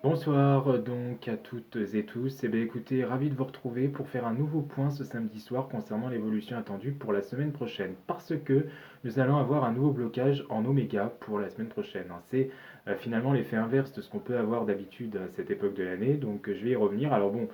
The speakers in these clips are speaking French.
Bonsoir donc à toutes et tous. Écoutez, ravi de vous retrouver pour faire un nouveau point ce samedi soir concernant l'évolution attendue pour la semaine prochaine. Parce que nous allons avoir un nouveau blocage en oméga pour la semaine prochaine, hein. C'est finalement l'effet inverse de ce qu'on peut avoir d'habitude à cette époque de l'année. Donc je vais y revenir. Alors bon,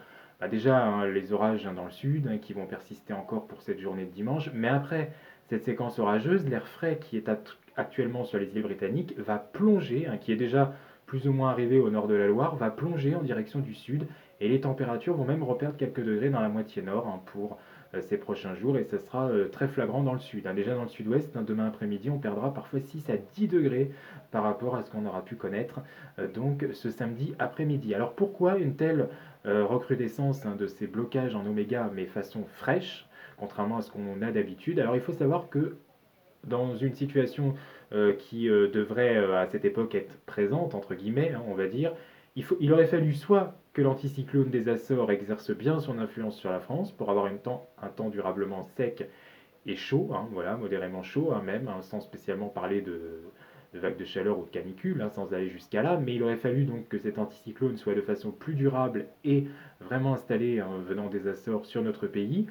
déjà les orages, dans le sud, qui vont persister encore pour cette journée de dimanche. Mais après cette séquence orageuse, l'air frais qui est actuellement sur les îles britanniques va plonger, qui est déjà plus ou moins arrivé au nord de la Loire, va plonger en direction du sud et les températures vont même reperdre quelques degrés dans la moitié nord, pour ces prochains jours, et ça sera très flagrant dans le sud, hein. Déjà dans le sud-ouest, demain après-midi, on perdra parfois 6 à 10 degrés par rapport à ce qu'on aura pu connaître donc ce samedi après-midi. Alors pourquoi une telle recrudescence, de ces blocages en oméga, mais façon fraîche, contrairement à ce qu'on a d'habitude? Alors il faut savoir que dans une situation qui devrait à cette époque être présente, entre guillemets, on va dire, il aurait fallu soit que l'anticyclone des Açores exerce bien son influence sur la France pour avoir un temps durablement sec et chaud, voilà, modérément chaud, même, sans spécialement parler de vagues de chaleur ou de canicule, sans aller jusqu'à là, mais il aurait fallu donc que cet anticyclone soit de façon plus durable et vraiment installé, venant des Açores sur notre pays,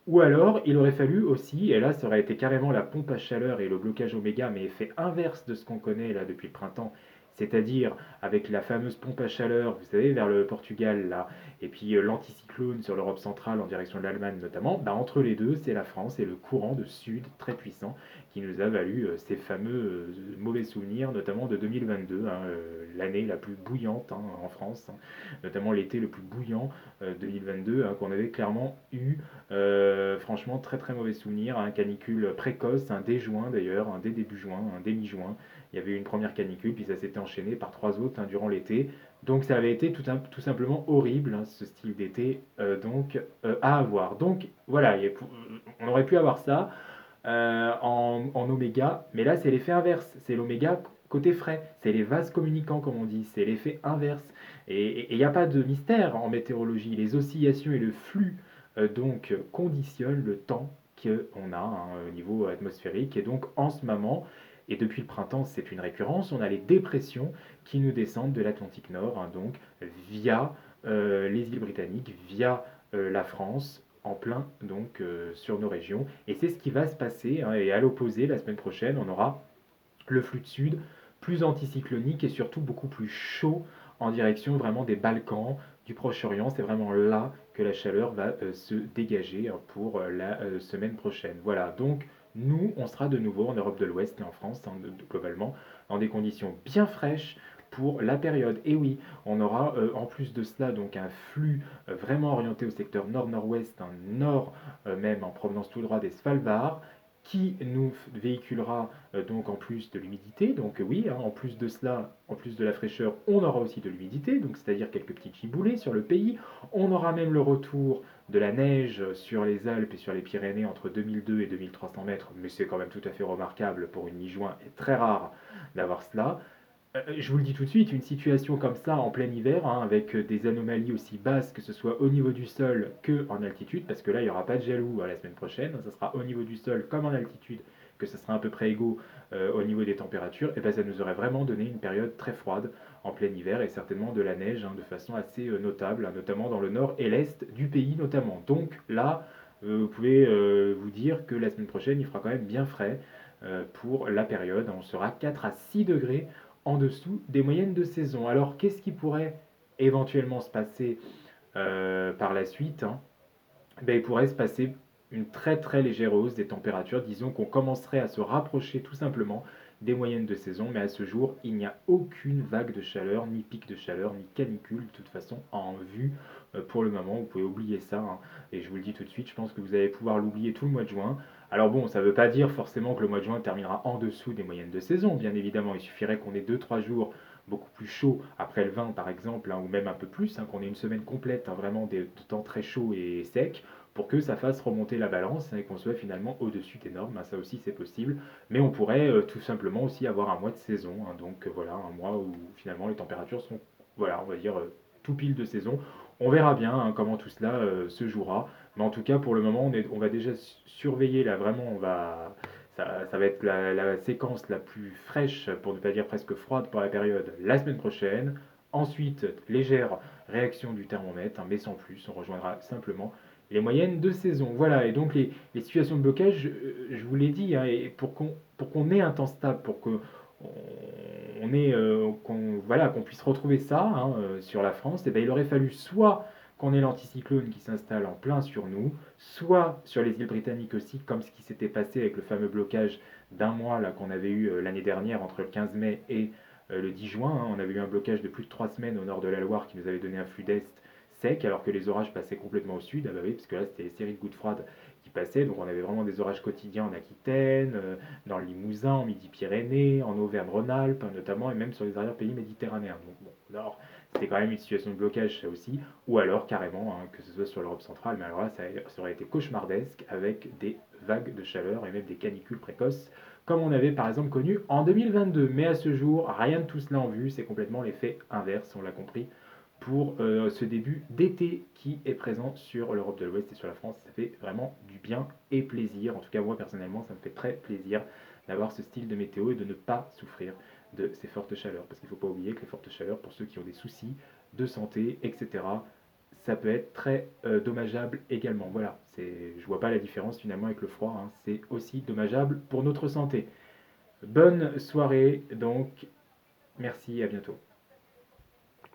ou alors, il aurait fallu aussi, et là ça aurait été carrément la pompe à chaleur et le blocage oméga, mais effet inverse de ce qu'on connaît là depuis le printemps, c'est-à-dire avec la fameuse pompe à chaleur, vous savez, vers le Portugal là, et puis l'anticyclone sur l'Europe centrale en direction de l'Allemagne notamment, entre les deux, c'est la France et le courant de sud très puissant qui nous a valu ces fameux mauvais souvenirs, notamment de 2022, l'année la plus bouillante, en France, notamment l'été le plus bouillant 2022, qu'on avait clairement eu. Franchement, très très mauvais souvenir, canicule précoce, dès juin d'ailleurs, dès début juin, dès mi-juin. Il y avait eu une première canicule, puis ça s'était enchaîné par trois autres, durant l'été. Donc ça avait été tout simplement horrible, ce style d'été, à avoir. Donc voilà, on aurait pu avoir ça en oméga, mais là c'est l'effet inverse, c'est l'oméga côté frais, c'est les vases communicants comme on dit, c'est l'effet inverse. Et il n'y a pas de mystère en météorologie, les oscillations et le flux conditionnent le temps qu'on a, au niveau atmosphérique. Et donc en ce moment, et depuis le printemps c'est une récurrence, on a les dépressions qui nous descendent de l'Atlantique Nord, donc via les îles britanniques, via la France, en plein donc sur nos régions. Et c'est ce qui va se passer, et à l'opposé, la semaine prochaine, on aura le flux de sud, plus anticyclonique et surtout beaucoup plus chaud en direction vraiment des Balkans, du Proche-Orient. C'est vraiment là que la chaleur va se dégager, pour la semaine prochaine. Voilà, donc nous, on sera de nouveau en Europe de l'Ouest et en France, globalement, dans des conditions bien fraîches pour la période. Et oui, on aura en plus de cela donc un flux vraiment orienté au secteur nord-nord-ouest, un nord même en provenance tout droit des Svalbard, qui nous véhiculera donc en plus de l'humidité. Donc oui, en plus de cela, en plus de la fraîcheur, on aura aussi de l'humidité, donc c'est-à-dire quelques petits giboulées sur le pays. On aura même le retour de la neige sur les Alpes et sur les Pyrénées entre 2002 et 2300 mètres, mais c'est quand même tout à fait remarquable pour une mi-juin et très rare d'avoir cela. Je vous le dis tout de suite, une situation comme ça en plein hiver, avec des anomalies aussi basses, que ce soit au niveau du sol que en altitude, parce que là il n'y aura pas de jaloux la semaine prochaine, ça sera au niveau du sol comme en altitude, que ce sera à peu près égaux au niveau des températures, et ben ça nous aurait vraiment donné une période très froide en plein hiver et certainement de la neige, de façon assez notable, notamment dans le nord et l'est du pays notamment. Donc là, vous pouvez vous dire que la semaine prochaine il fera quand même bien frais pour la période. On sera 4 à 6 degrés en dessous des moyennes de saison. Alors, qu'est-ce qui pourrait éventuellement se passer par la suite, Il pourrait se passer une très très légère hausse des températures. Disons qu'on commencerait à se rapprocher tout simplement des moyennes de saison, mais à ce jour, il n'y a aucune vague de chaleur, ni pic de chaleur, ni canicule, de toute façon, en vue pour le moment. Vous pouvez oublier ça, et je vous le dis tout de suite, je pense que vous allez pouvoir l'oublier tout le mois de juin. Alors bon, ça ne veut pas dire forcément que le mois de juin terminera en dessous des moyennes de saison, bien évidemment. Il suffirait qu'on ait deux-trois jours beaucoup plus chauds après le 20 par exemple, ou même un peu plus, qu'on ait une semaine complète, vraiment de temps très chaud et sec, pour que ça fasse remonter la balance, et qu'on soit finalement au-dessus des normes. Ça aussi c'est possible, mais on pourrait tout simplement aussi avoir un mois de saison, donc voilà, un mois où finalement les températures sont, voilà, on va dire tout pile de saison. On verra bien, comment tout cela se jouera, mais en tout cas pour le moment on va déjà surveiller là, vraiment ça va être la séquence la plus fraîche, pour ne pas dire presque froide pour la période, la semaine prochaine. Ensuite, légère réaction du thermomètre, hein, mais sans plus, on rejoindra simplement les moyennes de saison. Voilà, et donc les situations de blocage, je vous l'ai dit, hein, et pour qu'on ait un temps stable, pour que on ait, voilà, qu'on puisse retrouver ça, hein, sur la France, et ben, il aurait fallu soit qu'on ait l'anticyclone qui s'installe en plein sur nous, soit sur les îles britanniques aussi, comme ce qui s'était passé avec le fameux blocage d'un mois là qu'on avait eu l'année dernière entre le 15 mai et le 10 juin. Hein. On avait eu un blocage de plus de 3 semaines au nord de la Loire qui nous avait donné un flux d'est sec, alors que les orages passaient complètement au sud. Ah bah oui, parce que là c'était les séries de gouttes froides qui passaient, donc on avait vraiment des orages quotidiens en Aquitaine, dans le Limousin, en Midi-Pyrénées, en Auvergne-Rhône-Alpes notamment, et même sur les arrière-pays méditerranéens. Donc bon, nord, c'était quand même une situation de blocage ça aussi, ou alors carrément, hein, que ce soit sur l'Europe centrale, mais alors là ça aurait été cauchemardesque avec des vagues de chaleur et même des canicules précoces, comme on avait par exemple connu en 2022. Mais à ce jour, rien de tout cela en vue, c'est complètement l'effet inverse, on l'a compris, pour ce début d'été qui est présent sur l'Europe de l'Ouest et sur la France. Ça fait vraiment du bien et plaisir. En tout cas, moi personnellement, ça me fait très plaisir d'avoir ce style de météo et de ne pas souffrir de ces fortes chaleurs. Parce qu'il ne faut pas oublier que les fortes chaleurs, pour ceux qui ont des soucis de santé, etc., ça peut être très dommageable également. Voilà, je vois pas la différence finalement avec le froid, hein. C'est aussi dommageable pour notre santé. Bonne soirée, donc merci, à bientôt.